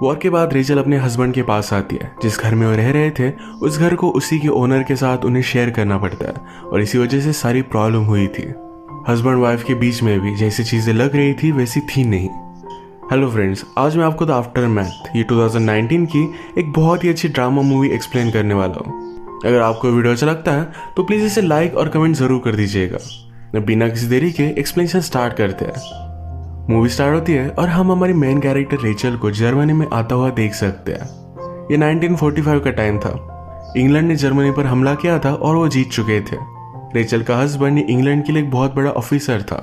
War के बाद Rachel अपने हस्बैंड के पास आती है। जिस घर में वो रह रहे थे उस घर को उसी के ओनर के साथ उन्हें शेयर करना पड़ता है और इसी वजह से सारी प्रॉब्लम हुई थी। हस्बैंड वाइफ के बीच में भी जैसी चीज़ें लग रही थी वैसी थी नहीं। हेलो फ्रेंड्स, आज मैं आपको द आफ्टरमैथ ये 2019 की एक बहुत ही अच्छी ड्रामा मूवी एक्सप्लेन करने वाला हूँ। अगर आपको वीडियो अच्छा लगता है तो प्लीज़ इसे लाइक और कमेंट ज़रूर कर दीजिएगा। बिना किसी देरी के एक्सप्लेनेशन स्टार्ट करते हैं। मूवी स्टार्ट होती है और हम हमारी मेन कैरेक्टर रेचल को जर्मनी में आता हुआ देख सकते हैं। ये 1945 का टाइम था। इंग्लैंड ने जर्मनी पर हमला किया था और वो जीत चुके थे। रेचल का हस्बैंड इंग्लैंड के लिए एक बहुत बड़ा ऑफिसर था।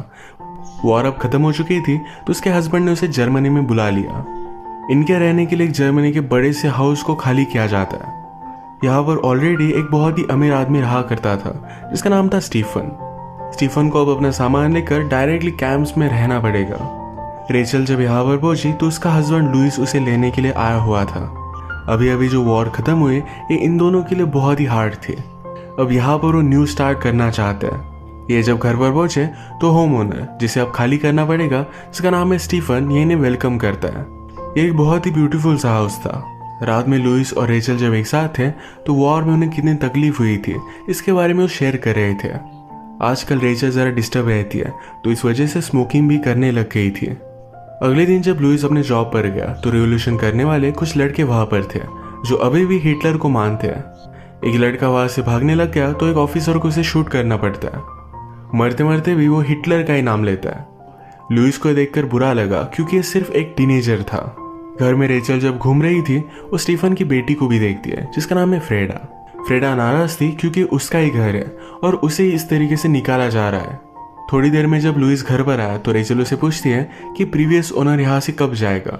वॉर अब खत्म हो चुकी थी तो उसके हस्बैंड ने उसे जर्मनी में बुला लिया। इनके रहने के लिए जर्मनी के बड़े से हाउस को खाली किया जाता है। यहाँ पर ऑलरेडी एक बहुत ही अमीर आदमी रहा करता था जिसका नाम था स्टीफन को अब अपना सामान लेकर डायरेक्टली कैंप्स में रहना पड़ेगा। रेचल जब यहाँ पर पहुंची तो उसका हस्बैंड लुइस उसे लेने के लिए आया हुआ था। अभी अभी जो वॉर खत्म हुए ये इन दोनों के लिए बहुत ही हार्ड थे। अब यहाँ पर वो न्यू स्टार्ट करना चाहते हैं। ये जब घर पर पहुंचे तो होम ओनर, जिसे अब खाली करना पड़ेगा, जिसका नाम है स्टीफन, ये इन्हें वेलकम करता है। ये एक बहुत ही ब्यूटीफुल सा हाउस था। रात में लुइस और रेचल जब एक साथ थे तो वॉर में उन्हें कितनी तकलीफ हुई थी इसके बारे में वो शेयर कर रहे थे। आजकल रेचल ज़रा डिस्टर्ब रहती है तो इस वजह से स्मोकिंग भी करने लग गई थी। अगले दिन जब लुइस अपने जॉब पर गया तो रिवॉल्यूशन करने वाले कुछ लड़के वहाँ पर थे जो अभी भी हिटलर को मानते हैं। एक लड़का वहाँ से भागने लग गया तो एक ऑफिसर को उसे शूट करना पड़ता है। मरते मरते भी वो हिटलर का ही नाम लेता है। लुइस को देखकर बुरा लगा क्योंकि ये सिर्फ एक टीनेजर था। घर में रेचल जब घूम रही थी वो स्टीफन की बेटी को भी देखती है जिसका नाम है फ्रेडा नाराज थी क्योंकि उसका ही घर है और उसे इस तरीके से निकाला जा रहा है। थोड़ी देर में जब लुइस घर पर आया तो रेचल उसे पूछती है कि प्रीवियस ओनर यहाँ से कब जाएगा।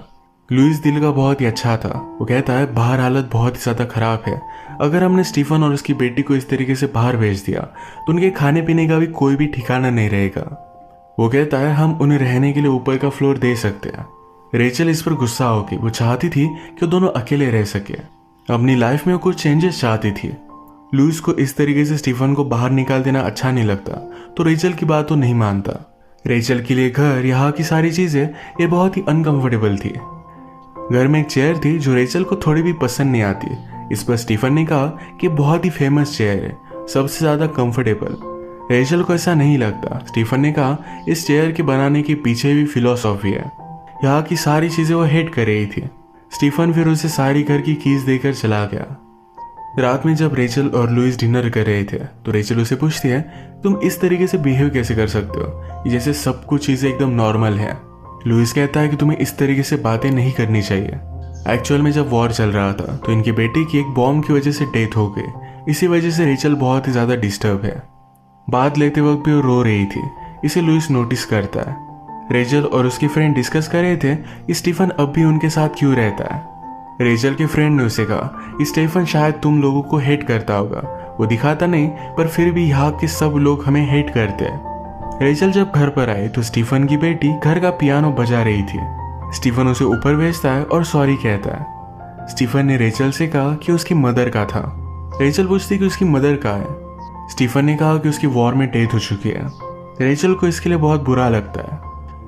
लुइस दिल का बहुत ही अच्छा था। वो कहता है बाहर हालत बहुत ही ज़्यादा खराब है। अगर हमने स्टीफन और उसकी बेटी को इस तरीके से बाहर भेज दिया तो उनके खाने पीने का भी कोई भी ठिकाना नहीं रहेगा। वो कहता है हम उन्हें रहने के लिए ऊपर का फ्लोर दे सकते हैं। रेचल इस पर गुस्सा होगी। वो चाहती थी कि वो दोनों अकेले रह सके, अपनी लाइफ में कुछ चेंजेस चाहती थी। लुइस को इस तरीके से स्टीफन को बाहर निकाल देना अच्छा नहीं लगता तो रेचल की बात तो नहीं मानता। रेचल के लिए घर, यहाँ की सारी चीजें ये बहुत ही अनकंफर्टेबल थी। घर में एक चेयर थी जो रेचल को थोड़ी भी पसंद नहीं आती। इस पर स्टीफन ने कहा कि बहुत ही फेमस चेयर है, सबसे ज्यादा कंफर्टेबल। रेचल को ऐसा नहीं लगता। स्टीफन ने कहा इस चेयर के बनाने के पीछे भी फिलोसॉफी है। यहाँ की सारी चीजें वो हेट कर रही थी। स्टीफन फिर उसे सारी घर की कीज देकर चला गया। रात में जब रेचल और लुइस डिनर कर रहे थे तो रेचल उसे पूछती है तुम इस तरीके से बिहेव कैसे कर सकते हो, जैसे सब कुछ चीजें एकदम नॉर्मल है। लुइस कहता है कि तुम्हें इस तरीके से बातें नहीं करनी चाहिए। एक्चुअल में जब वॉर चल रहा था तो इनके बेटे की एक बॉम्ब की वजह से डेथ हो गई। इसी वजह से रेचल बहुत ही ज्यादा डिस्टर्ब है। बात लेते वक्त भी वो रो रही थी। इसे लुइस नोटिस करता है। रेचल और उसकी फ्रेंड डिस्कस कर रहे थे कि स्टीफन अब भी उनके साथ क्यों रहता है। रेचल के फ्रेंड ने उसे कहा कि स्टीफन शायद तुम लोगों को हेट करता होगा। वो दिखाता नहीं पर फिर भी यहाँ के सब लोग हमें हेट करते हैं। रेचल जब घर पर आई तो स्टीफन की बेटी घर का पियानो बजा रही थी। स्टीफन उसे ऊपर भेजता है और सॉरी कहता है। स्टीफन ने रेचल से कहा कि उसकी मदर का था। रेचल पूछती कि उसकी मदर कहाँ है। स्टीफन ने कहा कि उसकी वॉर में डेथ हो चुकी है। रेचल को इसके लिए बहुत बुरा लगता है।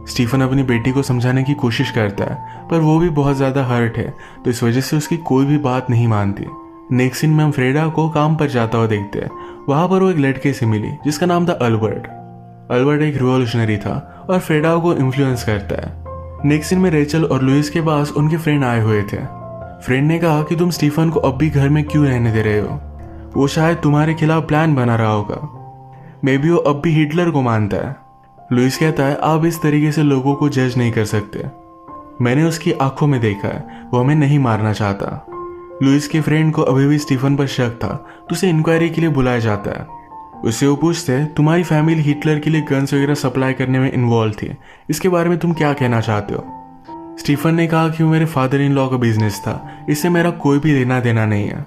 स्टीफन अपनी बेटी को समझाने की कोशिश करता है पर वो भी बहुत ज़्यादा हर्ट है तो इस वजह से उसकी कोई भी बात नहीं मानती। नेक्स्ट सीन में हम फ्रेडा को काम पर जाता हुआ देखते हैं। वहाँ पर वो एक लड़के से मिली जिसका नाम था अल्बर्ट एक रिवॉल्यूशनरी था और फ्रेडा को इन्फ्लुएंस करता है। नेक्स्ट सीन में रेचल और लुइस के पास उनके फ्रेंड आए हुए थे। फ्रेंड ने कहा कि तुम स्टीफन को अब भी घर में क्यों रहने दे रहे हो, वो शायद तुम्हारे खिलाफ प्लान बना रहा होगा। मे बी वो अब भी हिटलर को मानता है। लुइस कहता है आप इस तरीके से लोगों को जज नहीं कर सकते। मैंने उसकी आंखों में देखा है, वो हमें नहीं मारना चाहता। लुइस के फ्रेंड को अभी भी स्टीफन पर शक था तो उसे इंक्वायरी के लिए बुलाया जाता है। उससे वो पूछते तुम्हारी फैमिली हिटलर के लिए गन्स वगैरह सप्लाई करने में इन्वॉल्व थी, इसके बारे में तुम क्या कहना चाहते हो। स्टीफन ने कहा कि वो मेरे फादर इन लॉ का बिजनेस था, इससे मेरा कोई भी लेना देना नहीं है।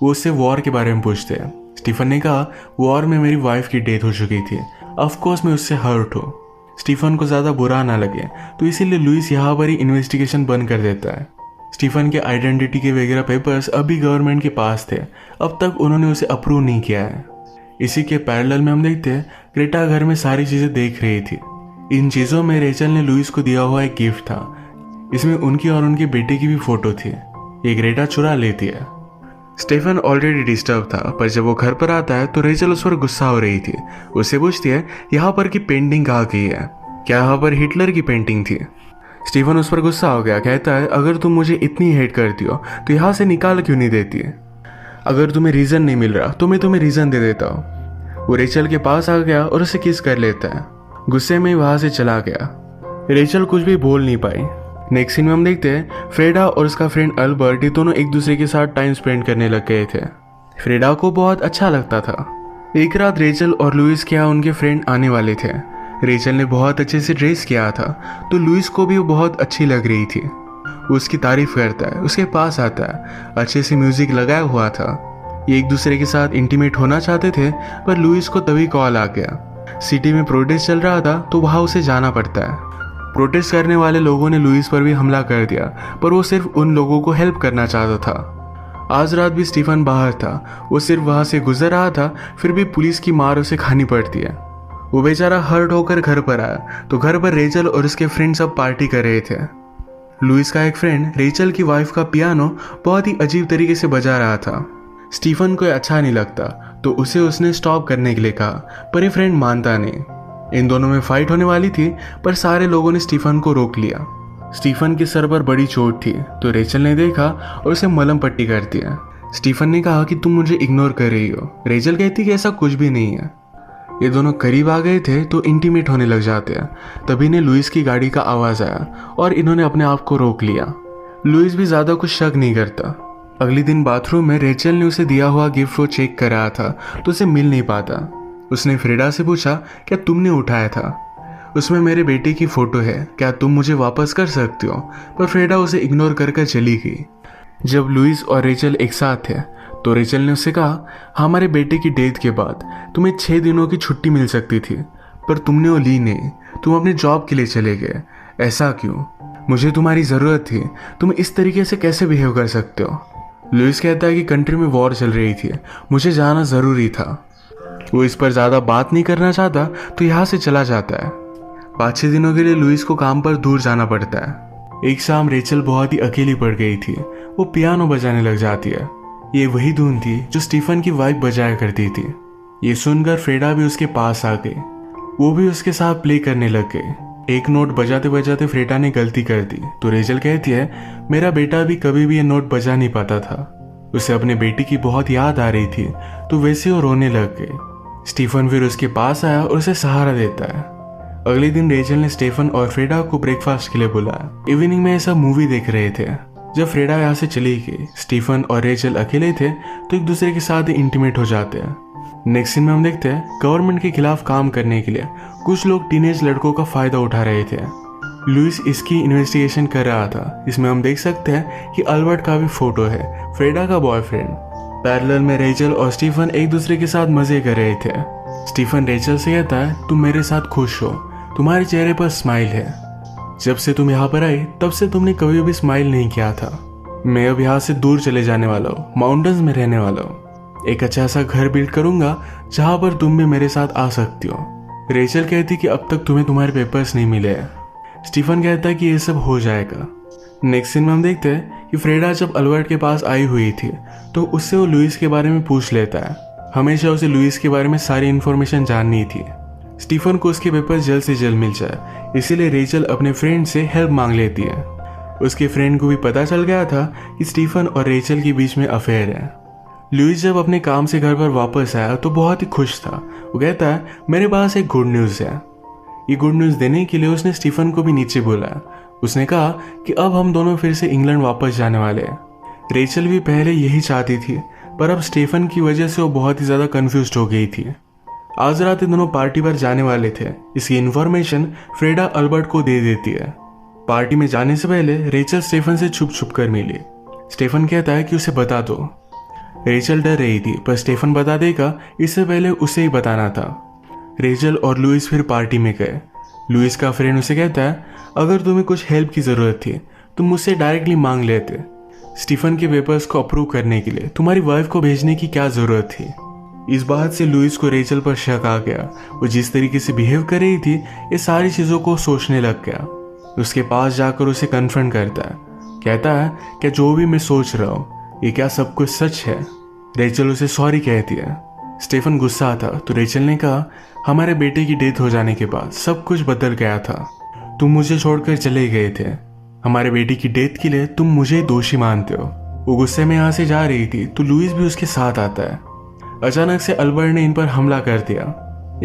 वो उससे वॉर के बारे में पूछते हैं। स्टीफन ने कहा वॉर में मेरी वाइफ की डेथ हो चुकी थी, ऑफकोर्स मैं उससे हर्ट हूँ। स्टीफन को ज़्यादा बुरा ना लगे तो इसीलिए लुइस यहाँ पर ही इन्वेस्टिगेशन बंद कर देता है। स्टीफन के आइडेंटिटी के वगैरह पेपर्स अभी गवर्नमेंट के पास थे, अब तक उन्होंने उसे अप्रूव नहीं किया है। इसी के पैरेलल में हम देखते हैं ग्रेटा घर में सारी चीज़ें देख रही थी। इन चीज़ों में रेचल ने लुइस को दिया हुआ एक गिफ्ट था। इसमें उनकी और उनके बेटे की भी फोटो थी। ये ग्रेटा चुरा लेती है। स्टीफन ऑलरेडी डिस्टर्ब था, पर जब वो घर पर आता है तो रेचल उस पर गुस्सा हो रही थी। उससे पूछती है यहाँ पर की पेंटिंग कहाँ गई है, क्या यहाँ पर हिटलर की पेंटिंग थी। स्टीफन उस पर गुस्सा हो गया, कहता है अगर तुम मुझे इतनी हेट करती हो तो यहाँ से निकाल क्यों नहीं देती, अगर तुम्हें रीज़न नहीं मिल रहा तो मैं तुम्हें रीज़न दे देता हूँ। वो रेचल के पास आ गया और उसे किस कर लेता है। गुस्से में ही वहाँ से चला गया। रेचल कुछ भी बोल नहीं पाई। नेक्स्ट सीन में हम देखते हैं फ्रेडा और उसका फ्रेंड अल्बर्ट ये दोनों एक दूसरे के साथ टाइम स्पेंड करने लग गए थे। फ्रेडा को बहुत अच्छा लगता था। एक रात रेचल और लुइस के यहाँ उनके फ्रेंड आने वाले थे। रेचल ने बहुत अच्छे से ड्रेस किया था तो लुइस को भी वो बहुत अच्छी लग रही थी। वो उसकी तारीफ करता है, उसके पास आता है, अच्छे से म्यूजिक लगाया हुआ था। ये एक दूसरे के साथ इंटीमेट होना चाहते थे, पर लुइस को तभी कॉल आ गया। सिटी में प्रोटेस्ट चल रहा था तो वहाँ उसे जाना पड़ता है। प्रोटेस्ट करने वाले लोगों ने लुइस पर भी हमला कर दिया, पर वो सिर्फ उन लोगों को हेल्प करना चाहता था। आज रात भी स्टीफन बाहर था, वो सिर्फ वहाँ से गुजर रहा था, फिर भी पुलिस की मार उसे खानी पड़ती है। वो बेचारा हर्ट होकर घर पर आया तो घर पर रेचल और उसके फ्रेंड सब पार्टी कर रहे थे। लुइस का एक फ्रेंड रेचल की वाइफ का पियानो बहुत ही अजीब तरीके से बजा रहा था। स्टीफन को अच्छा नहीं लगता तो उसने स्टॉप करने के लिए कहा, पर ये फ्रेंड मानता नहीं। इन दोनों में फाइट होने वाली थी, पर सारे लोगों ने स्टीफन को रोक लिया। स्टीफन के सर पर बड़ी चोट थी तो रेचल ने देखा और उसे मलहम पट्टी कर दिया। स्टीफन ने कहा कि तुम मुझे इग्नोर कर रही हो। रेचल कहती कि ऐसा कुछ भी नहीं है। ये दोनों करीब आ गए थे तो इंटीमेट होने लग जाते हैं। तभी ने लुइस की गाड़ी का आवाज़ आया और इन्होंने अपने आप को रोक लिया। लुइस भी ज़्यादा कुछ शक नहीं करता। अगले दिन बाथरूम में रेचल ने उसे दिया हुआ गिफ्ट वो चेक कर रहा था तो उसे मिल नहीं पाता। उसने फ्रेडा से पूछा क्या तुमने उठाया था, उसमें मेरे बेटे की फ़ोटो है, क्या तुम मुझे वापस कर सकते हो। पर फ्रेडा उसे इग्नोर कर चली गई। जब लुइस और रेचल एक साथ थे तो रेचल ने उससे कहा हमारे बेटे की डेथ के बाद तुम्हें 6 दिनों की छुट्टी मिल सकती थी, पर तुमने वो ली नहीं, तुम अपने जॉब के लिए चले गए। ऐसा क्यों, मुझे तुम्हारी ज़रूरत थी, तुम इस तरीके से कैसे बिहेव कर सकते हो। लुइस कहता है कि कंट्री में वॉर चल रही थी, मुझे जाना ज़रूरी था। वो इस पर ज़्यादा बात नहीं करना चाहता तो यहाँ से चला जाता है। 5-6 दिनों के लिए लुइस को काम पर दूर जाना पड़ता है। एक शाम रेचल बहुत ही अकेली पड़ गई थी। वो पियानो बजाने लग जाती है। ये वही धुन थी जो स्टीफन की वाइफ बजाया करती थी। ये सुनकर फ्रेडा भी उसके पास आ गई। वो भी उसके साथ प्ले करने लग गई। एक नोट बजाते बजाते फ्रेडा ने गलती कर दी तो रेचल कहती है मेरा बेटा भी कभी भी ये नोट बजा नहीं पाता था। उसे अपने बेटी की बहुत याद आ रही थी तो वैसे वो रोने लग गई। स्टीफन फिर उसके पास आया और उसे सहारा देता है। अगले दिन रेचल ने स्टीफन और फ्रेडा को ब्रेकफास्ट के लिए बुलाया। इवनिंग में ऐसा मूवी देख रहे थे। जब फ्रेडा यहाँ से चली गई, स्टीफन और रेचल अकेले थे तो एक दूसरे के साथ इंटीमेट हो जाते हैं। नेक्स्ट सीन में हम देखते हैं गवर्नमेंट के खिलाफ काम करने के लिए कुछ लोग टीनेज लड़कों का फायदा उठा रहे थे। लुइस इसकी इन्वेस्टिगेशन कर रहा था। इसमें हम देख सकते हैं कि अल्बर्ट का भी फोटो है, फ्रेडा का बॉयफ्रेंड। पैरेलल में रेचल और स्टीफन एक दूसरे के साथ मजे कर रहे थे। स्टीफन रेचल से कहता है तुम मेरे साथ खुश हो, तुम्हारे चेहरे पर स्माइल है। जब से तुम यहाँ पर आई तब से तुमने कभी भी स्माइल नहीं किया था। मैं अब यहाँ से दूर चले जाने वाला हूँ, माउंटेन्स में रहने वाला हूँ। एक अच्छा सा घर बिल्ड करूंगा जहाँ पर तुम भी मेरे साथ आ सकती हो। रेचल कहती कि अब तक तुम्हें तुम्हारे पेपर्स नहीं मिले हैं। स्टीफन कहता है कि ये सब हो जाएगा। नेक्स्ट सीन में हम देखते हैं कि फ्रेडा जब अल्बर्ट के पास आई हुई थी तो उससे वो लुइस के बारे में पूछ लेता है। हमेशा उसे लुइस के बारे में सारी इन्फॉर्मेशन जाननी थी। स्टीफन को उसके पेपर जल्द से जल्द मिल जाए, इसीलिए रेचल अपने फ्रेंड से हेल्प मांग लेती है। उसके फ्रेंड को भी पता चल गया था कि स्टीफन और रेचल के बीच में अफेयर है। लुइस जब अपने काम से घर पर वापस आया तो बहुत ही खुश था। वो कहता है मेरे पास एक गुड न्यूज़ है। ये गुड न्यूज़ देने के लिए उसने स्टीफन को भी नीचे बुलाया। उसने कहा कि अब हम दोनों फिर से इंग्लैंड वापस जाने वाले हैं। रेचल भी पहले यही चाहती थी, पर अब स्टीफन की वजह से वो बहुत ही ज़्यादा कंफ्यूज हो गई थी। आज रात ये दोनों पार्टी पर जाने वाले थे। इसकी इन्फॉर्मेशन फ्रेडा अल्बर्ट को दे देती है। पार्टी में जाने से पहले रेचल स्टीफन से छुप छुप कर मिली। स्टीफन कहता है कि उसे बता दो। रेचल डर रही थी, पर स्टीफन बता देगा इससे पहले उसे ही बताना था। रेचल और लुइस फिर पार्टी में गए। लुइस का फ्रेंड उसे कहता है अगर तुम्हें कुछ हेल्प की ज़रूरत थी तो मुझसे डायरेक्टली मांग लेते। स्टीफन के पेपर्स को अप्रूव करने के लिए तुम्हारी वाइफ को भेजने की क्या ज़रूरत थी। इस बात से लुइस को रेचल पर शक आ गया। वो जिस तरीके से बिहेव कर रही थी ये सारी चीज़ों को सोचने लग गया। उसके पास जाकर उसे कन्फ्रंट करता है। कहता है कि जो भी मैं सोच रहा हूँ ये क्या सब कुछ सच है। रेचल उसे सॉरी कहती है। स्टीफन गुस्सा था तो रेचल ने कहा, हमारे बेटे की डेथ हो जाने के बाद सब कुछ बदल गया था। तुम मुझे छोड़कर चले गए थे। हमारे बेटे की डेथ के लिए तुम मुझे दोषी मानते हो। वो गुस्से में यहाँ से जा रही थी तो लुइस भी उसके साथ आता है। अचानक से अल्बर्ट ने इन पर हमला कर दिया।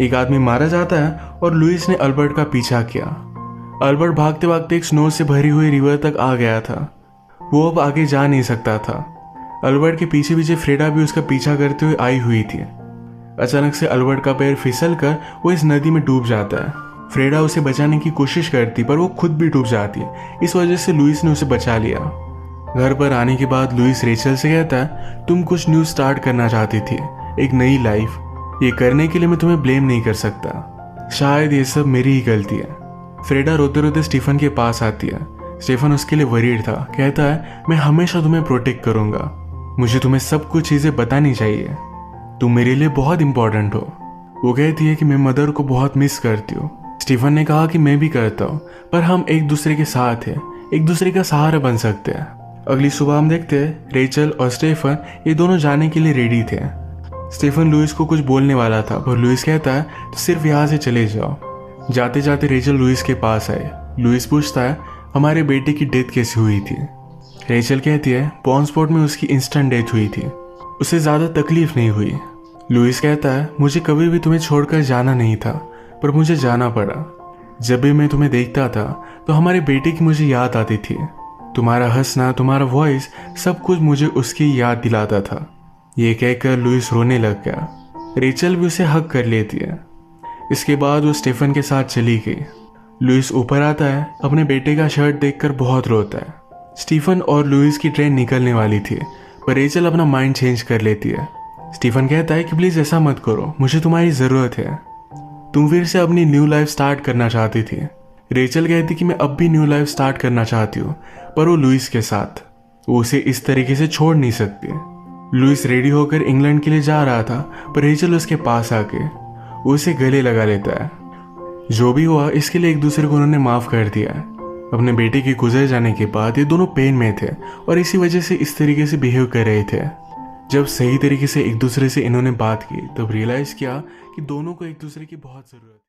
एक आदमी मारा जाता है और लुइस ने अल्बर्ट का पीछा किया। अल्बर्ट भागते भागते एक स्नो से भरी हुई रिवर तक आ गया था। वो अब आगे जा नहीं सकता था। अल्बर्ट के पीछे पीछे फ्रेडा भी उसका पीछा करते हुए आई हुई थी। अचानक से अल्बर्ट का पैर फिसल कर वो इस नदी में डूब जाता है। फ्रेडा उसे बचाने की कोशिश करती पर वो खुद भी डूब जाती है। इस वजह से लुइस ने उसे बचा लिया। घर पर आने के बाद लुइस रेचल से कहता है, तुम कुछ न्यू स्टार्ट करना चाहती थी, एक नई लाइफ। ये करने के लिए मैं तुम्हें ब्लेम नहीं कर सकता। शायद ये सब मेरी ही गलती है। फ्रेडा रोते रोते स्टीफन के पास आती है। स्टीफन उसके लिए वरीड था। कहता है, मैं हमेशा तुम्हें प्रोटेक्ट करूंगा। मुझे तुम्हें सब कुछ चीजें बतानी चाहिए। तुम मेरे लिए बहुत इंपॉर्टेंट हो। वो कहती है कि मैं मदर को बहुत मिस करती हूँ। स्टीफन ने कहा कि मैं भी करता हूँ, पर हम एक दूसरे के साथ हैं, एक दूसरे का सहारा बन सकते हैं। अगली सुबह हम देखते हैं रेचल और स्टीफन ये दोनों जाने के लिए रेडी थे। स्टीफन लुइस को कुछ बोलने वाला था पर लुइस कहता है, तो सिर्फ यहाँ से चले जाओ। जाते जाते रेचल लुइस के पास आए। लुइस पूछता है, हमारे बेटे की डेथ कैसे हुई थी। रेचल कहती है, बॉन्सपोर्ट में उसकी इंस्टेंट डेथ हुई थी, उसे ज्यादा तकलीफ नहीं हुई। लुइस कहता है, मुझे कभी भी तुम्हें छोड़कर जाना नहीं था पर मुझे जाना पड़ा। जब भी मैं तुम्हें देखता था तो हमारे बेटे की मुझे याद आती थी। तुम्हारा हंसना, तुम्हारा वॉइस, सब कुछ मुझे उसकी याद दिलाता था। ये कहकर लुइस रोने लग गया। रेचल भी उसे हक कर लेती है। इसके बाद वो स्टीफन के साथ चली गई। लुइस ऊपर आता है, अपने बेटे का शर्ट देखकर बहुत रोता है। स्टीफन और लुइस की ट्रेन निकलने वाली थी पर रेचल अपना माइंड चेंज कर लेती है। स्टीफन कहता है कि प्लीज ऐसा मत करो, मुझे तुम्हारी जरूरत है। तुम फिर से अपनी न्यू लाइफ स्टार्ट करना चाहती थी। रेचल कहती कि मैं अब भी न्यू लाइफ स्टार्ट करना चाहती हूँ, पर वो लुइस के साथ। वो उसे इस तरीके से छोड़ नहीं सकती। लुइस रेडी होकर इंग्लैंड के लिए जा रहा था पर रेचल उसके पास आके वो उसे गले लगा लेता है। जो भी हुआ इसके लिए एक दूसरे को उन्होंने माफ कर दिया है। अपने बेटे के गुजर जाने के बाद ये दोनों पेन में थे और इसी वजह से इस तरीके से बिहेव कर रहे थे। जब सही तरीके से एक दूसरे से इन्होंने बात की तब रियलाइज किया कि दोनों को एक दूसरे की बहुत जरूरत है।